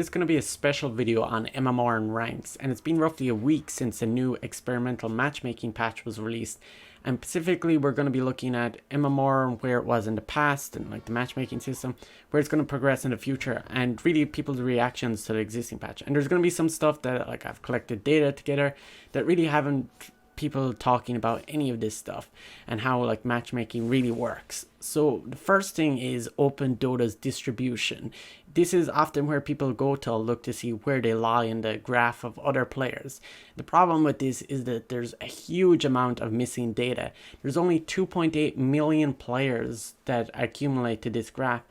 This is going to be a special video on MMR and ranks, and it's been roughly a week since the new experimental matchmaking patch was released. And specifically, we're going to be looking at MMR and where it was in the past, and like the matchmaking system, where it's going to progress in the future, and really people's reactions to the existing patch. And there's going to be some stuff that like I've collected data together that really haven't people talking about any of this stuff and how like matchmaking really works. So the first thing is Open Dota's distribution. This is often where people go to look to see where they lie in the graph of other players. The problem with this is that there's a huge amount of missing data. There's only 2.8 million players that accumulate to this graph,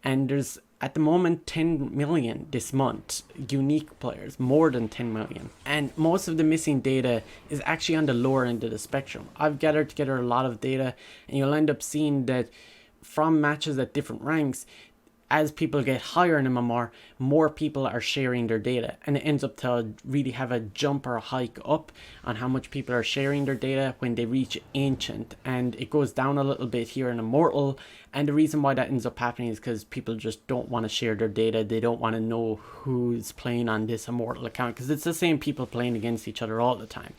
and there's at the moment 10 million this month unique players, more than 10 million, and most of the missing data is actually on the lower end of the spectrum. I've gathered together a lot of data, and you'll end up seeing that from matches at different ranks, as people get higher in MMR, more people are sharing their data, and it ends up to really have a jump or a hike up on how much people are sharing their data when they reach Ancient, and it goes down a little bit here in Immortal. And the reason why that ends up happening is because people just don't want to share their data. They don't want to know who's playing on this Immortal account, because it's the same people playing against each other all the time.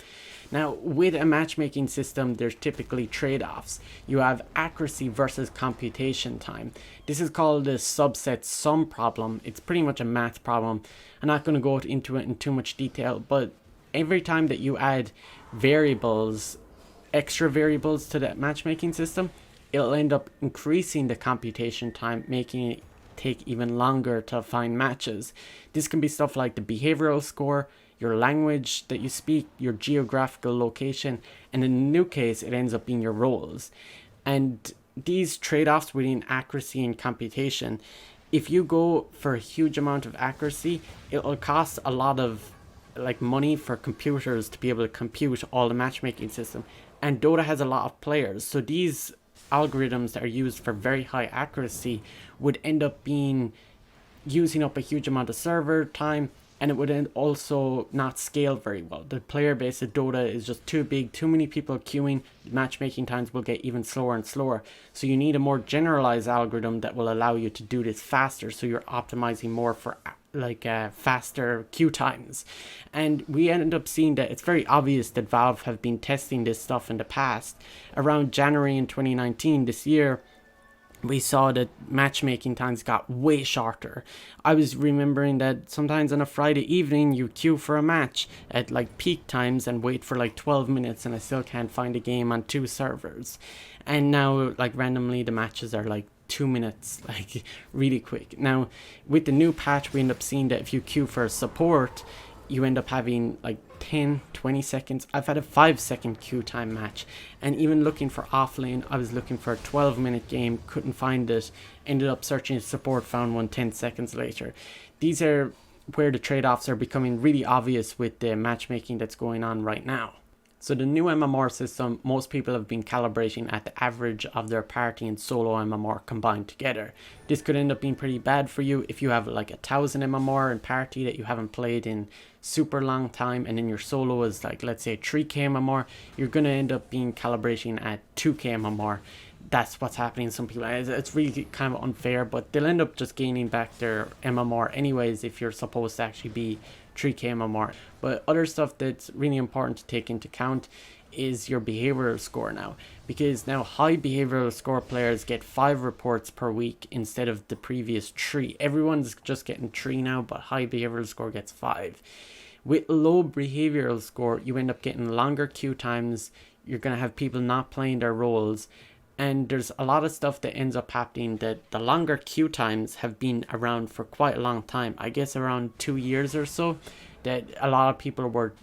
Now, with a matchmaking system, there's typically trade-offs. You have accuracy versus computation time. This is called the subset sum problem. It's pretty much a math problem. I'm not going to go into it in too much detail, but every time that you add variables, extra variables to that matchmaking system, it'll end up increasing the computation time, making it take even longer to find matches. This can be stuff like the behavioral score, your language that you speak, your geographical location, and in the new case, it ends up being your roles. And these trade-offs within accuracy and computation, if you go for a huge amount of accuracy, it'll cost a lot of like money for computers to be able to compute all the matchmaking system. And Dota has a lot of players, so these algorithms that are used for very high accuracy would end up being using up a huge amount of server time, and it would also not scale very well. The player base of Dota is just too big, too many people queuing, matchmaking times will get even slower and slower. So you need a more generalized algorithm that will allow you to do this faster, so you're optimizing more for like faster queue times. And we end up seeing that it's very obvious that Valve have been testing this stuff in the past. Around January in 2019, this year, we saw that matchmaking times got way shorter. I was remembering that sometimes on a Friday evening you queue for a match at like peak times and wait for like 12 minutes, and I still can't find a game on 2 servers. And now like randomly the matches are like 2 minutes, like really quick. Now with the new patch, we end up seeing that if you queue for support, you end up having like 10-20 seconds. I've had a 5-second queue time match, and even looking for offlane, I was looking for a 12-minute game, couldn't find it, ended up searching support, found one 10 seconds later. These are where the trade-offs are becoming really obvious with the matchmaking that's going on right now. So the new MMR system, most people have been calibrating at the average of their party and solo MMR combined together. This could end up being pretty bad for you if you have like 1,000 MMR in party that you haven't played in super long time, and then your solo is like, let's say 3k MMR, you're going to end up being calibrating at 2k MMR. That's what's happening to some people. It's really kind of unfair, but they'll end up just gaining back their MMR anyways if you're supposed to actually be 3k MMR. But other stuff that's really important to take into account is your behavioral score now, because now high behavioral score players get 5 reports per week instead of the previous 3. Everyone's just getting 3 now, but high behavioral score gets 5. With low behavioral score, you end up getting longer queue times. You're going to have people not playing their roles, and there's a lot of stuff that ends up happening that the longer queue times have been around for quite a long time. I guess around 2 years or so, that a lot of people were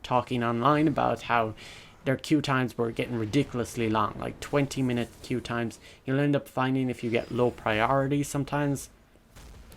talking online about how their queue times were getting ridiculously long, like 20-minute queue times. You'll end up finding if you get low priority sometimes,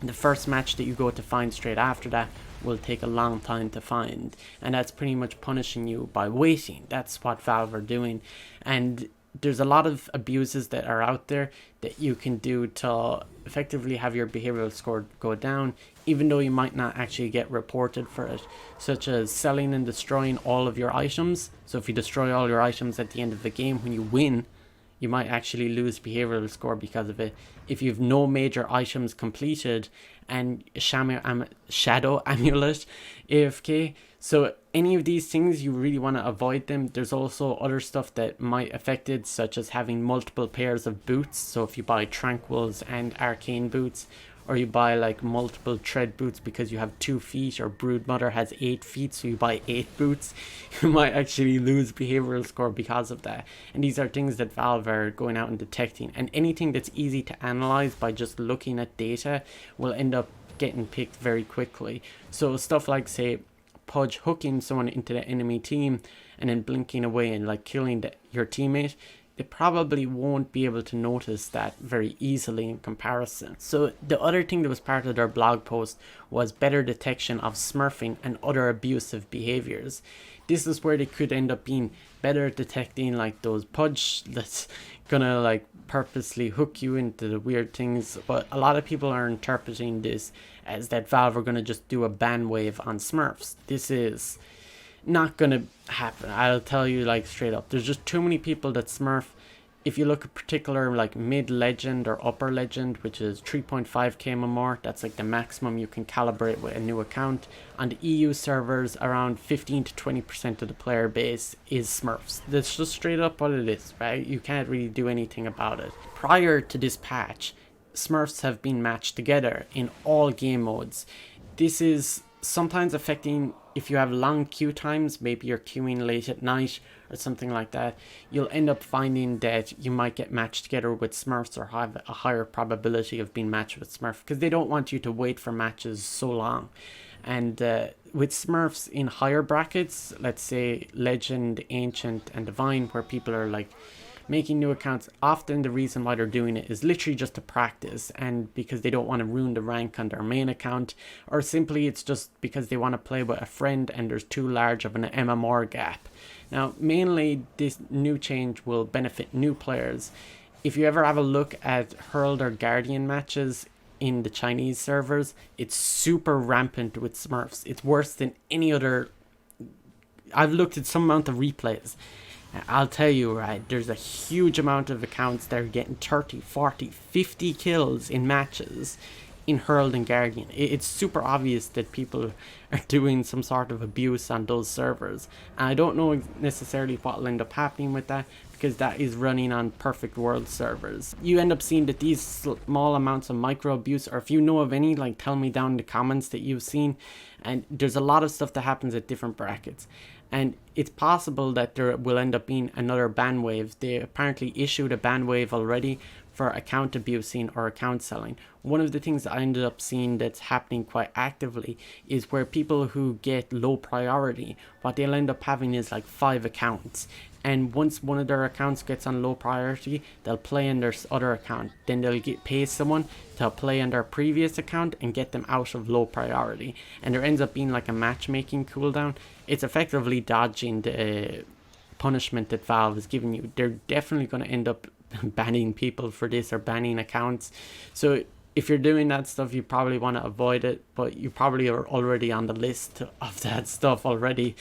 the first match that you go to find straight after that will take a long time to find, and that's pretty much punishing you by waiting. That's what Valve are doing, and there's a lot of abuses that are out there that you can do to effectively have your behavioral score go down, even though you might not actually get reported for it, such as selling and destroying all of your items. So if you destroy all your items at the end of the game when you win, you might actually lose behavioral score because of it. If you've no major items completed and Shadow Amulet AFK. So any of these things, you really want to avoid them. There's also other stuff that might affect it, such as having multiple pairs of boots. So if you buy Tranquils and Arcane boots, or you buy like multiple tread boots because you have 2 feet, or Broodmother has 8 feet, so you buy 8 boots, you might actually lose behavioral score because of that. And these are things that Valve are going out and detecting, and anything that's easy to analyze by just looking at data will end up getting picked very quickly. So stuff like, say, Pudge hooking someone into the enemy team and then blinking away and like killing your teammate, they probably won't be able to notice that very easily in comparison. So the other thing that was part of their blog post was better detection of smurfing and other abusive behaviors. This is where they could end up being better at detecting like those Pudge that's gonna like purposely hook you into the weird things. But a lot of people are interpreting this as that Valve are gonna just do a ban wave on smurfs. This is not gonna happen. I'll tell you like straight up, there's just too many people that smurf. If you look at particular like mid legend or upper legend, which is 3.5k MMR, that's like the maximum you can calibrate with a new account. On the EU servers, around 15 to 20% of the player base is smurfs. That's just straight up what it is, right? You can't really do anything about it. Prior to this patch, smurfs have been matched together in all game modes. This is sometimes affecting if you have long queue times, maybe you're queuing late at night or something like that. You'll end up finding that you might get matched together with smurfs or have a higher probability of being matched with smurf, because they don't want you to wait for matches so long. And with smurfs in higher brackets, let's say legend, ancient and divine, where people are like making new accounts, often the reason why they're doing it is literally just to practice, and because they don't want to ruin the rank on their main account, or simply it's just because they want to play with a friend and there's too large of an MMR gap. Now mainly this new change will benefit new players. If you ever have a look at Herald or Guardian matches in the Chinese servers, it's super rampant with smurfs. It's worse than any other. I've looked at some amount of replays. I'll tell you, right, there's a huge amount of accounts that are getting 30, 40, 50 kills in matches in Herald and Guardian. It's super obvious that people are doing some sort of abuse on those servers. And I don't know necessarily what will end up happening with that, because that is running on Perfect World servers. You end up seeing that these small amounts of micro abuse, or if you know of any, like tell me down in the comments that you've seen. And there's a lot of stuff that happens at different brackets. And it's possible that there will end up being another ban wave. They apparently issued a ban wave already for account abusing or account selling. One of the things I ended up seeing that's happening quite actively is where people who get low priority, what they'll end up having is like 5 accounts. And once one of their accounts gets on low priority, they'll play in their other account. Then they'll pay someone to play on their previous account and get them out of low priority. And there ends up being like a matchmaking cooldown. It's effectively dodging the punishment that Valve is giving you. They're definitely going to end up banning people for this, or banning accounts. So if you're doing that stuff, you probably want to avoid it, but you probably are already on the list of that stuff already,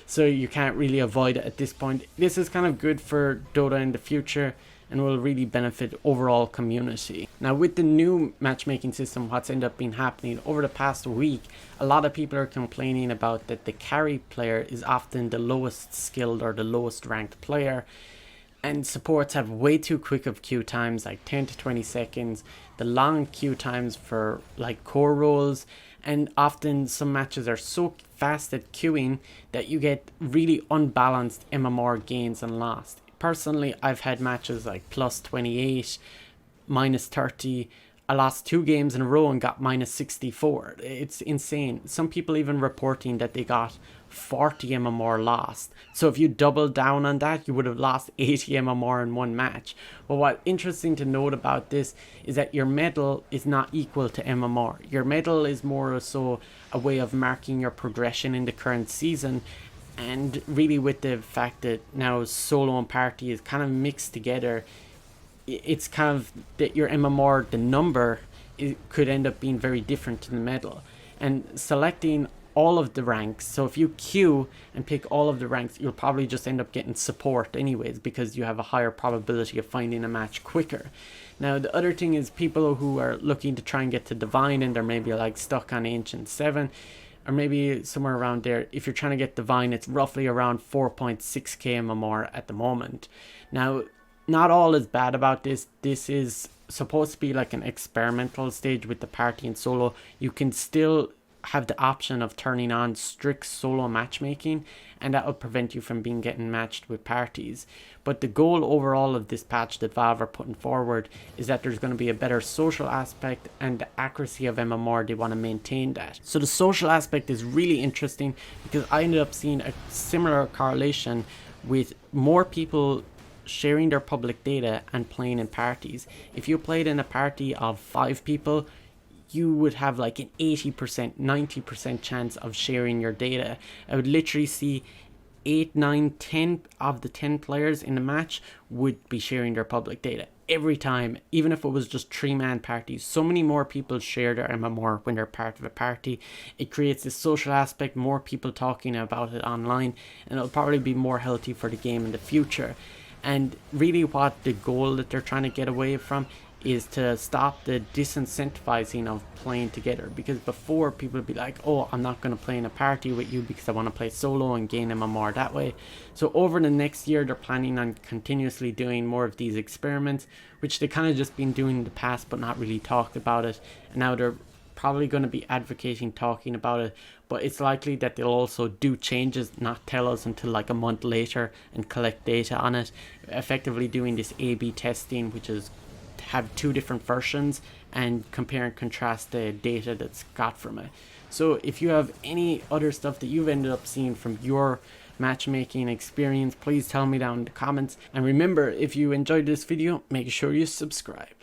so you can't really avoid it at this point. This is kind of good for Dota in the future and will really benefit overall community. Now with the new matchmaking system, what's ended up being happening over the past week, a lot of people are complaining about that the carry player is often the lowest skilled or the lowest ranked player, and supports have way too quick of queue times, like 10 to 20 seconds, the long queue times for like core roles, and often some matches are so fast at queuing that you get really unbalanced MMR gains and loss. Personally, I've had matches like plus 28, minus 30. I lost 2 games in a row and got minus 64. It's insane. Some people even reporting that they got 40 MMR lost. So if you double down on that, you would have lost 80 MMR in one match. But what's interesting to note about this is that your medal is not equal to MMR. Your medal is more so a way of marking your progression in the current season. And really with the fact that now solo and party is kind of mixed together, it's kind of that your MMR, the number, it could end up being very different to the medal. and selecting all of the ranks. So if you queue and pick all of the ranks, you'll probably just end up getting support anyways, because you have a higher probability of finding a match quicker. Now the other thing is people who are looking to try and get to Divine and they're maybe like stuck on Ancient 7 or maybe somewhere around there. If you're trying to get Divine, it's roughly around 4.6k MMR at the moment. Now not all is bad about this. This is supposed to be like an experimental stage with the party and solo. You can still have the option of turning on strict solo matchmaking, and that will prevent you from getting matched with parties. But the goal overall of this patch that Valve are putting forward is that there's going to be a better social aspect, and the accuracy of MMR, they want to maintain that. So the social aspect is really interesting because I ended up seeing a similar correlation with more people sharing their public data and playing in parties. If you played in a party of 5 people, you would have like an 80%, 90% chance of sharing your data. I would literally see 8, 9, 10 of the 10 players in the match would be sharing their public data every time, even if it was just 3-man parties. So many more people share their MMR when they're part of a party. It creates this social aspect, more people talking about it online, and it'll probably be more healthy for the game in the future. And really what the goal that they're trying to get away from is to stop the disincentivizing of playing together, because before people would be like, oh, I'm not going to play in a party with you because I want to play solo and gain MMR that way. So over the next year they're planning on continuously doing more of these experiments, which they kind of just been doing in the past but not really talked about it, and now they're probably going to be advocating talking about it. But it's likely that they'll also do changes, not tell us until like a month later, and collect data on it, effectively doing this A/B testing, which is have 2 different versions and compare and contrast the data that's got from it. So if you have any other stuff that you've ended up seeing from your matchmaking experience, please tell me down in the comments. And remember, if you enjoyed this video, make sure you subscribe.